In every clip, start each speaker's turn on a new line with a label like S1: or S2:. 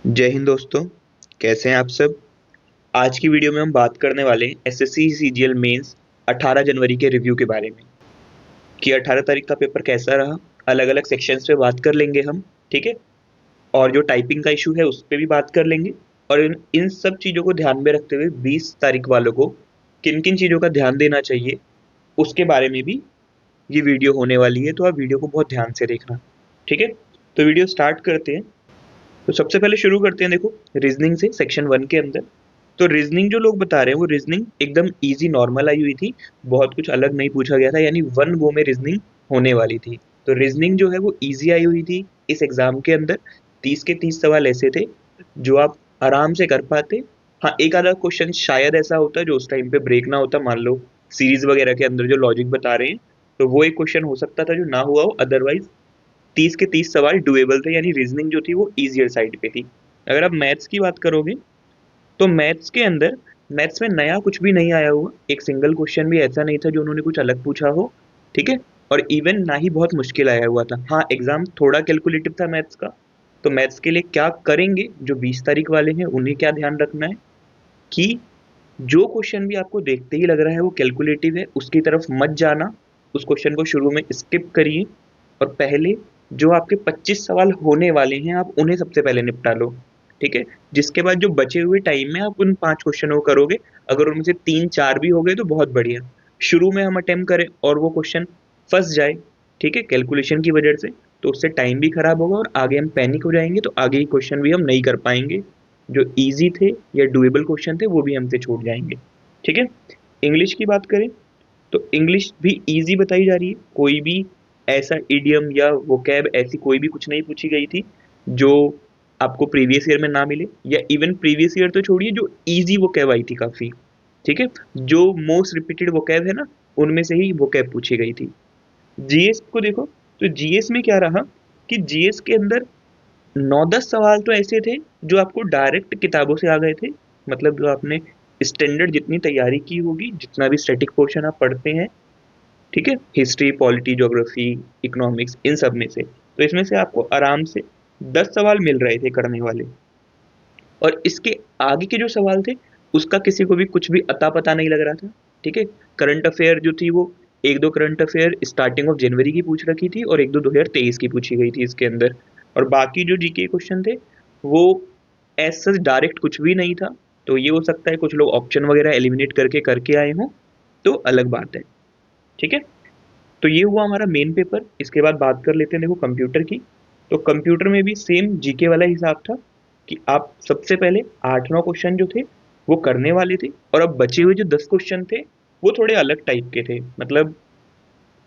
S1: जय हिंद दोस्तों। कैसे हैं आप सब। आज की वीडियो में हम बात करने वाले हैं एसएससी सीजीएल मेंस 18 जनवरी के रिव्यू के बारे में कि 18 तारीख का पेपर कैसा रहा। अलग अलग सेक्शंस पे बात कर लेंगे हम, ठीक है। और जो टाइपिंग का इशू है उस पे भी बात कर लेंगे। और इन सब चीज़ों को ध्यान में रखते हुए 20 तारीख वालों को किन किन चीज़ों का ध्यान देना चाहिए उसके बारे में भी ये वीडियो होने वाली है, तो आप वीडियो को बहुत ध्यान से देखना, ठीक है। तो वीडियो स्टार्ट करते हैं। तो सबसे पहले शुरू करते हैं, देखो, रीजनिंग से सेक्शन 1 के अंदर। तो रीजनिंग जो लोग बता रहे हैं वो रीजनिंग एकदम इजी नॉर्मल आई हुई थी, बहुत कुछ अलग नहीं पूछा गया था, यानी वन गो में रीजनिंग होने वाली थी। तो रीजनिंग जो है वो इजी आई हुई थी इस एग्जाम के अंदर। 30 के 30 सवाल ऐसे थे जो आप आराम से कर पाते। हाँ, एक आधा क्वेश्चन शायद ऐसा होता है जो उस टाइम पे ब्रेक ना होता, मान लो सीरीज वगैरह के अंदर जो लॉजिक बता रहे हैं, तो वो एक क्वेश्चन हो सकता था जो ना हुआ हो। अदरवाइज 30 के 30 सवाल डुएबल थे, यानी रीजनिंग जो थी वो इजियर साइड पे थी। अगर आप मैथ्स की बात करोगे तो मैथ्स के अंदर मैथ्स में नया कुछ भी नहीं आया हुआ, एक सिंगल क्वेश्चन भी ऐसा नहीं था जो उन्होंने कुछ अलग पूछा हो, ठीक है। और इवन ना ही बहुत मुश्किल आया हुआ था। हाँ, एग्जाम थोड़ा कैलकुलेटिव था मैथ्स का। तो मैथ्स के लिए क्या करेंगे जो 20 तारीख वाले हैं, उन्हें क्या ध्यान रखना है कि जो क्वेश्चन भी आपको देखते ही लग रहा है वो कैलकुलेटिव है, उसकी तरफ मत जाना। उस क्वेश्चन को शुरू में स्किप करिए और पहले जो आपके 25 सवाल होने वाले हैं आप उन्हें सबसे पहले निपटा लो, ठीक है। जिसके बाद जो बचे हुए टाइम में आप उन 5 क्वेश्चनों को करोगे। अगर उनमें से 3-4 भी हो गए तो बहुत बढ़िया। शुरू में हम अटेम्प्ट करें और वो क्वेश्चन फंस जाए, ठीक है, कैलकुलेशन की वजह से, तो उससे टाइम भी खराब होगा और आगे हम पैनिक हो जाएंगे, तो आगे ही क्वेश्चन भी हम नहीं कर पाएंगे। जो ईज़ी थे या डुएबल क्वेश्चन थे वो भी हमसे छूट जाएँगे, ठीक है। इंग्लिश की बात करें तो इंग्लिश भी ईज़ी बताई जा रही है। कोई भी ऐसा इडियम या वोकैब ऐसी कोई भी कुछ नहीं पूछी गई थी जो आपको प्रीवियस ईयर में ना मिले, या इवन प्रीवियस ईयर तो छोड़िए, जो ईज़ी वोकैब आई थी काफ़ी, ठीक है। जो मोस्ट रिपीटेड वोकैब है ना, उनमें से ही वोकैब पूछी गई थी। जीएस को देखो, तो जीएस में क्या रहा कि जीएस के अंदर 9-10 सवाल तो ऐसे थे जो आपको डायरेक्ट किताबों से आ गए थे। मतलब जो आपने स्टैंडर्ड जितनी तैयारी की होगी, जितना भी स्टैटिक पोर्शन आप पढ़ते हैं, ठीक है, हिस्ट्री, पॉलिटी, ज्योग्राफी, इकोनॉमिक्स, इन सब में से, तो इसमें से आपको आराम से 10 सवाल मिल रहे थे करने वाले। और इसके आगे के जो सवाल थे उसका किसी को भी कुछ भी अता पता नहीं लग रहा था, ठीक है। करंट अफेयर जो थी वो एक दो current affair starting of January की पूछ रखी थी और एक दो 2023 की पूछी गई थी इसके अंदर। और बाकी जो जीके क्वेश्चन थे वो ऐसा डायरेक्ट कुछ भी नहीं था। तो ये हो सकता है कुछ लोग ऑप्शन वगैरह एलिमिनेट करके करके आए हों, तो अलग बात है, ठीक है। तो ये हुआ हमारा मेन पेपर। इसके बाद बात कर लेते हैं, देखो, कंप्यूटर की। तो कंप्यूटर में भी सेम जीके वाला हिसाब था कि आप सबसे पहले 8-9 क्वेश्चन जो थे वो करने वाले थे, और अब बचे हुए जो 10 क्वेश्चन थे वो थोड़े अलग टाइप के थे। मतलब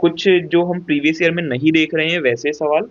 S1: कुछ जो हम प्रीवियस ईयर में नहीं देख रहे हैं वैसे सवाल।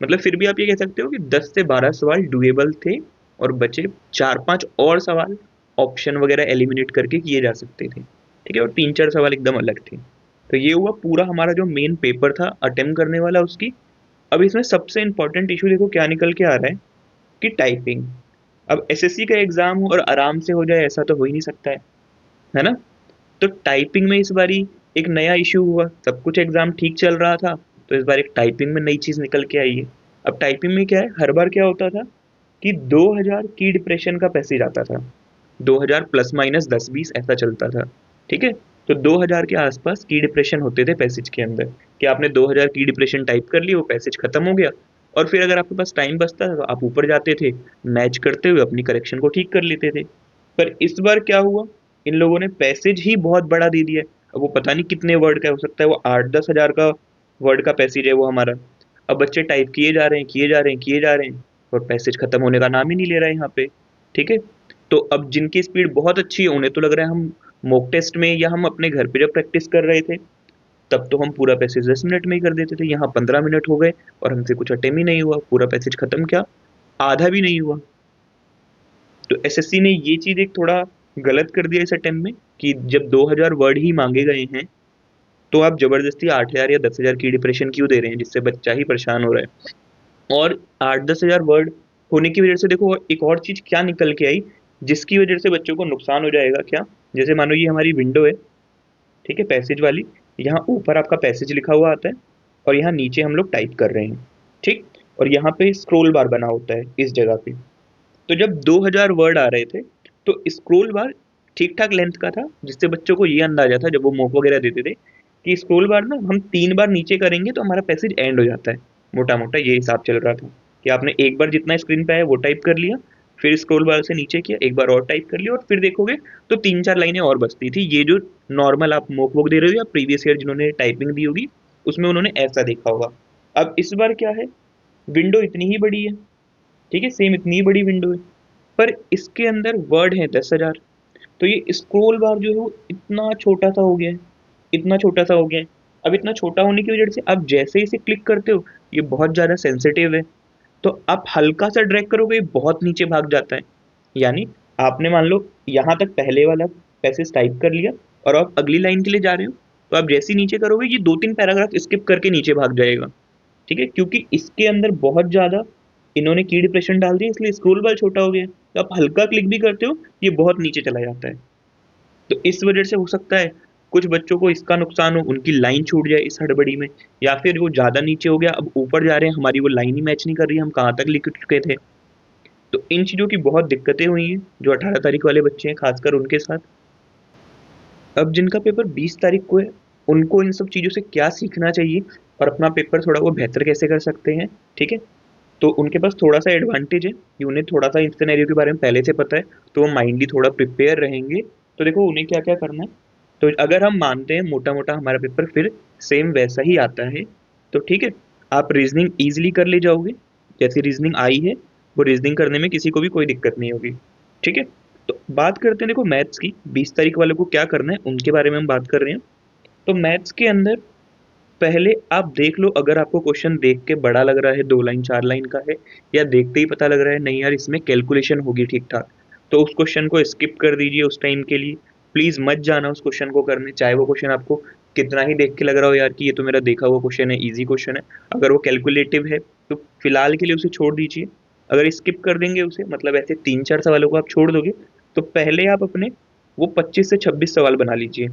S1: मतलब फिर भी आप ये कह सकते हो कि 10 से 12 सवाल डुएबल थे और बचे 4-5 और सवाल ऑप्शन वगैरह एलिमिनेट करके किए जा सकते थे, ठीक है। और 3-4 सवाल एकदम अलग थे। तो ये हुआ पूरा हमारा जो मेन पेपर था अटेम्प्ट करने वाला उसकी। अब इसमें सबसे इंपॉर्टेंट इशू देखो क्या निकल के आ रहा है कि टाइपिंग। अब एसएससी का एग्जाम हो और आराम से हो जाए ऐसा तो हो ही नहीं सकता है ना। तो टाइपिंग में इस बारी एक नया इशू हुआ। सब कुछ एग्जाम ठीक चल रहा था, तो इस बार एक टाइपिंग में नई चीज निकल के आई है। अब टाइपिंग में क्या है, हर बार क्या होता था कि 2000 की डिप्रेशन का पैसेज आता था। 2000 प्लस माइनस 10-20 ऐसा चलता था, ठीक है। तो 2000 के आसपास की डिप्रेशन होते थे पैसेज के अंदर, कि आपने 2000 की डिप्रेशन टाइप कर ली, वो पैसेज खत्म हो गया। और फिर अगर आपके पास टाइम बचता था तो आप ऊपर जाते थे, मैच करते हुए अपनी करेक्शन को ठीक कर लेते थे। पर इस बार क्या हुआ, इन लोगों ने पैसेज ही बहुत बड़ा दे दिया है। अब वो पता नहीं कितने वर्ड का हो सकता है, वो 8-10 हजार का वर्ड का पैसेज है वो हमारा। अब बच्चे टाइप किए जा रहे हैं, किए जा रहे हैं, किए जा रहे हैं, और पैसेज खत्म होने का नाम ही नहीं ले रहा है यहाँ पे, ठीक है। तो अब जिनकी स्पीड बहुत अच्छी है उन्हें तो लग रहा है हम मॉक टेस्ट में या हम अपने घर पे जब प्रैक्टिस कर रहे थे तब तो हम पूरा पैसेज 10 मिनट में ही कर देते थे, यहाँ 15 मिनट हो गए और हमसे कुछ अटेम्प्ट ही नहीं हुआ, पूरा पैसेज खत्म, क्या आधा भी नहीं हुआ। तो एसएससी ने ये चीज एक थोड़ा गलत कर दिया इस अटेम्प्ट में कि जब 2000 वर्ड ही मांगे गए हैं तो आप जबरदस्ती 8000 या 10,000 की डिप्रेशन क्यों दे रहे हैं, जिससे बच्चा ही परेशान हो रहा है। और 8-10 हजार वर्ड होने की वजह से देखो एक और चीज क्या निकल के आई, जिसकी वजह से बच्चों को नुकसान हो जाएगा। क्या, जैसे मानो ये हमारी विंडो है, ठीक है, पैसेज वाली। यहाँ ऊपर आपका पैसेज लिखा हुआ आता है और यहाँ नीचे हम लोग टाइप कर रहे हैं, ठीक। और यहाँ पे स्क्रोल बार बना होता है इस जगह पे। तो जब 2000 वर्ड आ रहे थे तो स्क्रोल बार ठीक ठाक लेंथ का था, जिससे बच्चों को ये अंदाजा था जब वो मॉक वगैरह देते थे कि स्क्रोल बार ना हम 3 बार नीचे करेंगे तो हमारा पैसेज एंड हो जाता है। मोटा मोटा ये हिसाब चल रहा था कि आपने एक बार जितना स्क्रीन पे आया वो टाइप कर लिया, फिर स्क्रोल बार से नीचे किया, एक बार और टाइप कर लिया, और फिर देखोगे तो 3-4 लाइनें और बचती थी। ये जो नॉर्मल आप मॉक वॉक दे रहे हो या प्रीवियस ईयर जिन्होंने टाइपिंग दी होगी उसमें उन्होंने ऐसा देखा होगा। अब इस बार क्या है, विंडो इतनी ही बड़ी है, ठीक है, सेम इतनी ही बड़ी विंडो है, पर इसके अंदर वर्ड है 10,000। तो ये स्क्रोल बार जो है वो इतना छोटा सा हो गया है, इतना छोटा सा हो गया है। अब इतना छोटा होने की वजह से आप जैसे इसे क्लिक करते हो ये बहुत ज़्यादा सेंसिटिव है, तो आप हल्का सा ड्रैग करोगे ये बहुत नीचे भाग जाता है। यानी आपने मान लो यहाँ तक पहले वाला पैसेज टाइप कर लिया और आप अगली लाइन के लिए जा रहे हो, तो आप जैसे ही नीचे करोगे ये 2-3 पैराग्राफ स्किप करके नीचे भाग जाएगा, ठीक है, क्योंकि इसके अंदर बहुत ज़्यादा इन्होंने की डिप्रेशन डाल दी इसलिए स्क्रोल बार छोटा हो गया। तो आप हल्का क्लिक भी करते हो ये बहुत नीचे चला जाता है। तो इस वजह से हो सकता है कुछ बच्चों को इसका नुकसान हो, उनकी लाइन छूट जाए इस हड़बड़ी में, या फिर वो ज़्यादा नीचे हो गया, अब ऊपर जा रहे हैं हमारी वो लाइन ही मैच नहीं कर रही, हम कहाँ तक लिख चुके थे। तो इन चीज़ों की बहुत दिक्कतें हुई हैं जो 18 तारीख वाले बच्चे हैं खासकर उनके साथ। अब जिनका पेपर 20 तारीख को है उनको इन सब चीज़ों से क्या सीखना चाहिए और अपना पेपर थोड़ा वो बेहतर कैसे कर सकते हैं, ठीक है। तो उनके पास थोड़ा सा एडवांटेज है कि उन्हें थोड़ा सा इन सिनेरियो के बारे में पहले से पता है, तो वो माइंडली थोड़ा प्रिपेयर रहेंगे। तो देखो उन्हें क्या क्या करना है, तो अगर हम मानते हैं मोटा मोटा हमारा पेपर फिर सेम वैसा ही आता है, तो ठीक है, आप रीजनिंग ईजिली कर ले जाओगे। जैसी रीजनिंग आई है वो रीजनिंग करने में किसी को भी कोई दिक्कत नहीं होगी, ठीक है। तो बात करते हैं देखो मैथ्स की, 20 तारीख वालों को क्या करना है उनके बारे में हम बात कर रहे हैं। तो मैथ्स के अंदर पहले आप देख लो, अगर आपको क्वेश्चन देख के बड़ा लग रहा है 2 लाइन 4 लाइन का है, या देखते ही पता लग रहा है नहीं यार इसमें कैलकुलेशन होगी ठीक ठाक, तो उस क्वेश्चन को स्किप कर दीजिए उस टाइम के लिए। प्लीज़ मत जाना उस क्वेश्चन को करने, चाहे वो क्वेश्चन आपको कितना ही देख के लग रहा हो यार कि ये तो मेरा देखा हुआ क्वेश्चन है, ईजी क्वेश्चन है। अगर वो कैलकुलेटिव है तो फिलहाल के लिए उसे छोड़ दीजिए। अगर स्किप कर देंगे उसे, मतलब ऐसे 3-4 सवालों को आप छोड़ दोगे, तो पहले आप अपने वो 25 से 26 सवाल बना लीजिए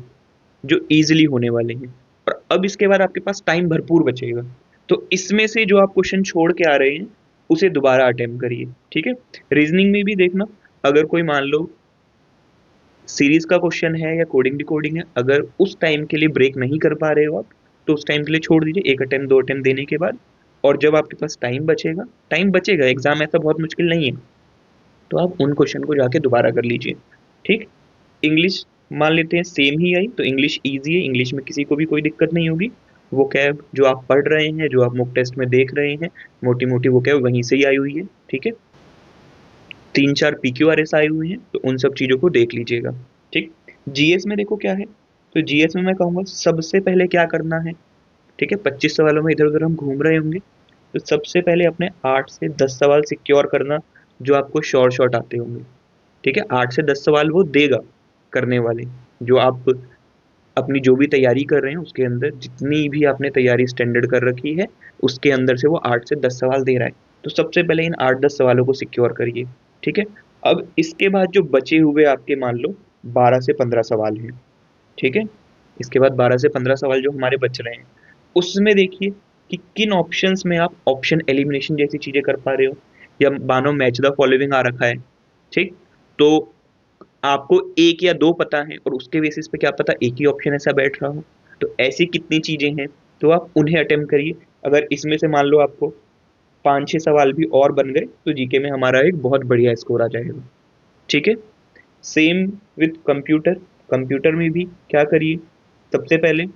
S1: जो ईजिली होने वाले हैं, और अब इसके बाद आपके पास टाइम भरपूर बचेगा। तो इसमें से जो आप क्वेश्चन छोड़ के आ रहे हैं उसे दोबारा अटेम्प्ट करिए, ठीक है। रीजनिंग में भी देखना, अगर कोई मान लो सीरीज का क्वेश्चन है या कोडिंग डिकोडिंग है, अगर उस टाइम के लिए ब्रेक नहीं कर पा रहे हो आप, तो उस टाइम के लिए छोड़ दीजिए, एक अटेम्प्ट 2 अटेम्प्ट देने के बाद। और जब आपके पास टाइम बचेगा, एग्जाम ऐसा बहुत मुश्किल नहीं है, तो आप उन क्वेश्चन को जाके दोबारा कर लीजिए, ठीक। इंग्लिश मान लेते हैं सेम ही आई, तो इंग्लिश ईजी है, इंग्लिश में किसी को भी कोई दिक्कत नहीं होगी। वो कैब जो आप पढ़ रहे हैं, जो आप मॉक टेस्ट में देख रहे हैं, मोटी मोटी वो कैब वहीं से ही आई हुई है, ठीक है। 3-4 PQRS आए हुए हैं, तो उन सब चीज़ों को देख लीजिएगा, ठीक। जीएस में देखो क्या है, तो जीएस में मैं कहूँगा सबसे पहले क्या करना है, ठीक है, 25 सवालों में इधर उधर हम घूम रहे होंगे, तो सबसे पहले अपने 8 से 10 सवाल सिक्योर करना जो आपको शॉर्ट आते होंगे, ठीक है। 8 से 10 सवाल वो देगा करने वाले, जो आप अपनी जो भी तैयारी कर रहे हैं उसके अंदर जितनी भी आपने तैयारी स्टैंडर्ड कर रखी है उसके अंदर से वो 8 से 10 सवाल दे रहा है। तो सबसे पहले इन 8-10 सवालों को सिक्योर करिए, ठीक है। अब इसके बाद जो बचे हुए आपके मान लो 12 से 15 सवाल हैं, ठीक है। इसके बाद 12 से 15 सवाल जो हमारे बच रहे हैं उसमें देखिए कि किन ऑप्शंस में आप ऑप्शन एलिमिनेशन जैसी चीज़ें कर पा रहे हो, या मानो मैच द फॉलोइंग आ रखा है, ठीक। तो आपको एक या दो पता है और उसके बेसिस पे क्या पता एक ही ऑप्शन ऐसा बैठ रहा हो, तो ऐसी कितनी चीज़ें हैं तो आप उन्हें अटेम्प्ट करिए। अगर इसमें से मान लो आपको 5-6 सवाल भी और बन गए तो जीके में हमारा एक बहुत बढ़िया स्कोर आ जाएगा, ठीक है। सेम विथ कंप्यूटर, कंप्यूटर में भी क्या करिए, सबसे पहले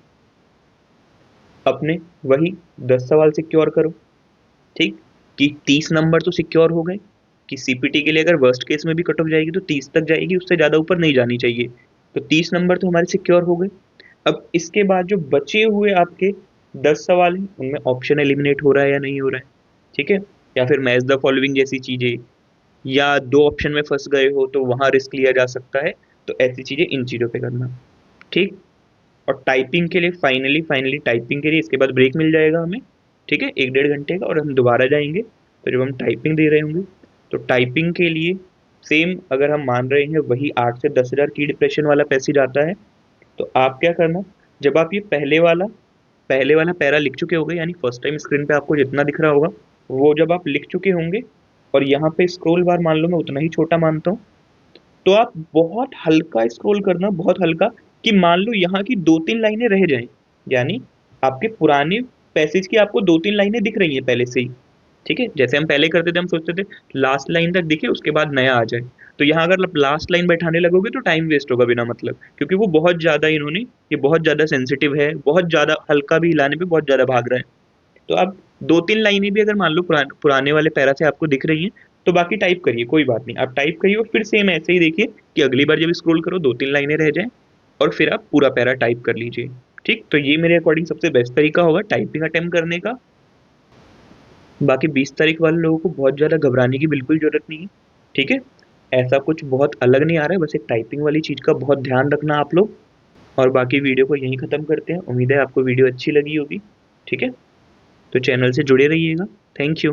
S1: अपने वही 10 सवाल सिक्योर करो, ठीक, कि 30 नंबर तो सिक्योर हो गए, कि सीपीटी के लिए अगर वर्स्ट केस में भी कट ऑफ जाएगी तो 30 तक जाएगी, उससे ज़्यादा ऊपर नहीं जानी चाहिए। तो 30 नंबर तो हमारे सिक्योर हो गए। अब इसके बाद जो बचे हुए आपके 10 सवाल हैं उनमें ऑप्शन एलिमिनेट हो रहा है या नहीं हो रहा है, ठीक है, या फिर मैच द फॉलोइंग जैसी चीज़ें, या दो ऑप्शन में फंस गए हो तो वहाँ रिस्क लिया जा सकता है। तो ऐसी चीज़ें इन चीज़ों पे करना, ठीक। और टाइपिंग के लिए फाइनली टाइपिंग के लिए इसके बाद ब्रेक मिल जाएगा हमें, ठीक है, 1-1.5 घंटे का, और हम दोबारा जाएंगे तो जब हम टाइपिंग दे रहे होंगे, तो टाइपिंग के लिए सेम अगर हम मान रहे हैं वही 8 से 10 हज़ार की डिप्रेशन वाला पैसेज आता है, तो आप क्या करना, जब आप ये पहले वाला पैरा लिख चुके होंगे, यानी फर्स्ट टाइम स्क्रीन पे आपको जितना दिख रहा होगा वो जब आप लिख चुके होंगे और यहाँ पे स्क्रॉल बार मान लो मैं उतना ही छोटा मानता हूँ, तो आप बहुत हल्का स्क्रॉल करना, बहुत हल्का, कि मान लो यहाँ की 2-3 लाइनें रह जाएं, यानी आपके पुराने पैसेज की आपको 2-3 लाइनें दिख रही हैं पहले से ही, ठीक है। जैसे हम पहले करते थे, हम सोचते थे लास्ट लाइन तक दिखे उसके बाद नया आ जाए, तो यहाँ अगर आप लास्ट लाइन बैठाने लगोगे तो टाइम वेस्ट होगा बिना मतलब, क्योंकि वो बहुत ज़्यादा इन्होंने, ये बहुत ज़्यादा सेंसिटिव है, बहुत ज़्यादा हल्का भी हिलाने पे बहुत ज़्यादा भाग रहा है। तो आप 2-3 लाइनें भी अगर मान लो पुराने वाले पैरा से आपको दिख रही हैं, तो बाकी टाइप करिए, कोई बात नहीं, आप टाइप करिए और फिर सेम ऐसे ही देखिए कि अगली बार जब स्क्रॉल करो 2-3 लाइनें रह जाएं, और फिर आप पूरा पैरा टाइप कर लीजिए। ठीक, तो ये मेरे अकॉर्डिंग सबसे बेस्ट तरीका होगा टाइपिंग अटेम्प्ट करने का। बाकी 20 तारीख वाले लोगों को बहुत ज़्यादा घबराने की बिल्कुल ज़रूरत नहीं है, ठीक है। ऐसा कुछ बहुत अलग नहीं आ रहा है, बस एक टाइपिंग वाली चीज़ का बहुत ध्यान रखना आप लोग। और बाकी वीडियो को यहीं ख़त्म करते हैं। उम्मीद है आपको वीडियो अच्छी लगी होगी, ठीक है। तो चैनल से जुड़े रहिएगा। Thank you.